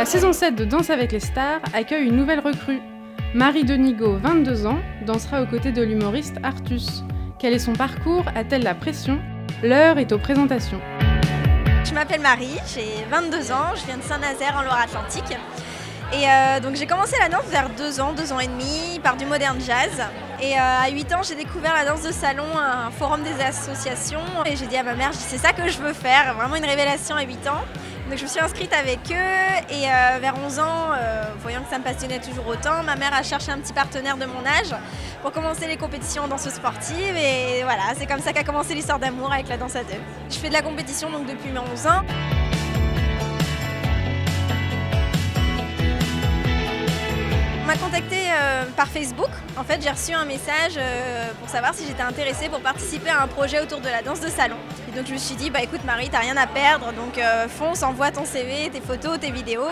La saison 7 de Danse avec les stars accueille une nouvelle recrue. Marie Denigo, 22 ans, dansera aux côtés de l'humoriste Artus. Quel est son parcours? A-t-elle la pression? L'heure est aux présentations. Je m'appelle Marie, j'ai 22 ans, je viens de Saint-Nazaire en Loire-Atlantique. Et donc j'ai commencé la danse vers 2 ans et demi, par du modern jazz. Et à 8 ans, j'ai découvert la danse de salon à un forum des associations. Et j'ai dit à ma mère, c'est ça que je veux faire, vraiment une révélation à 8 ans. Donc je me suis inscrite avec eux et vers 11 ans, voyant que ça me passionnait toujours autant, ma mère a cherché un petit partenaire de mon âge pour commencer les compétitions en danse sportive. Et voilà, c'est comme ça qu'a commencé l'histoire d'amour avec la danse à deux. Je fais de la compétition donc depuis mes 11 ans. On m'a contactée par Facebook. En fait, j'ai reçu un message pour savoir si j'étais intéressée pour participer à un projet autour de la danse de salon. Et donc je me suis dit, écoute Marie, t'as rien à perdre, donc fonce, envoie ton CV, tes photos, tes vidéos.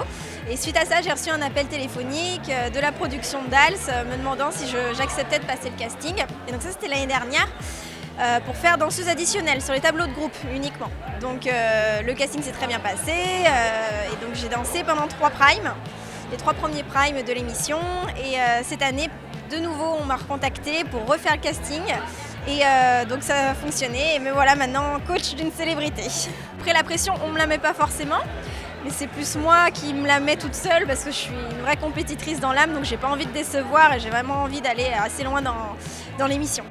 Et suite à ça, j'ai reçu un appel téléphonique de la production d'Als me demandant si j'acceptais de passer le casting. Et donc ça, c'était l'année dernière. Pour faire danseuse additionnelle sur les tableaux de groupe uniquement. Donc le casting s'est très bien passé et donc j'ai dansé pendant 3 primes. Les 3 premiers primes de l'émission et cette année de nouveau on m'a recontacté pour refaire le casting et donc ça a fonctionné et me voilà maintenant coach d'une célébrité. Après la pression on me la met pas forcément mais c'est plus moi qui me la mets toute seule parce que je suis une vraie compétitrice dans l'âme donc j'ai pas envie de décevoir et j'ai vraiment envie d'aller assez loin dans l'émission.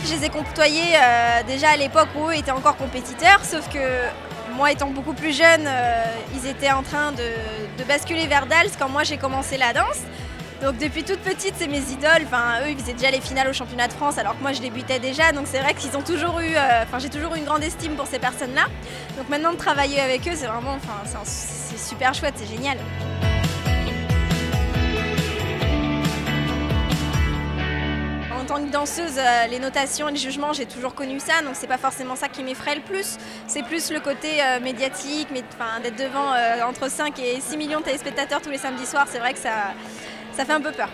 Je les ai côtoyés déjà à l'époque où eux étaient encore compétiteurs, sauf que moi étant beaucoup plus jeune, ils étaient en train de basculer vers Dals quand moi j'ai commencé la danse. Donc depuis toute petite, c'est mes idoles. Enfin, eux, ils faisaient déjà les finales au championnat de France alors que moi je débutais déjà. Donc c'est vrai qu'ils ont toujours eu, j'ai toujours eu une grande estime pour ces personnes-là. Donc maintenant de travailler avec eux, c'est vraiment, c'est super chouette, c'est génial. En tant que danseuse, les notations et les jugements, j'ai toujours connu ça, donc c'est pas forcément ça qui m'effraie le plus. C'est plus le côté médiatique, d'être devant entre 5 et 6 millions de téléspectateurs tous les samedis soirs, c'est vrai que ça fait un peu peur.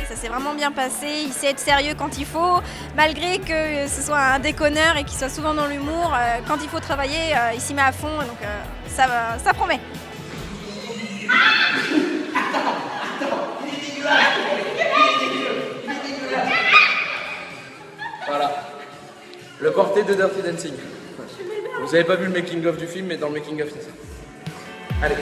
Ça s'est vraiment bien passé, il sait être sérieux quand il faut, malgré que ce soit un déconneur et qu'il soit souvent dans l'humour, quand il faut travailler, il s'y met à fond, donc ça promet. Voilà, le porté de Dirty Dancing. Vous avez pas vu le making of du film, mais dans le making of c'est ça. Allez.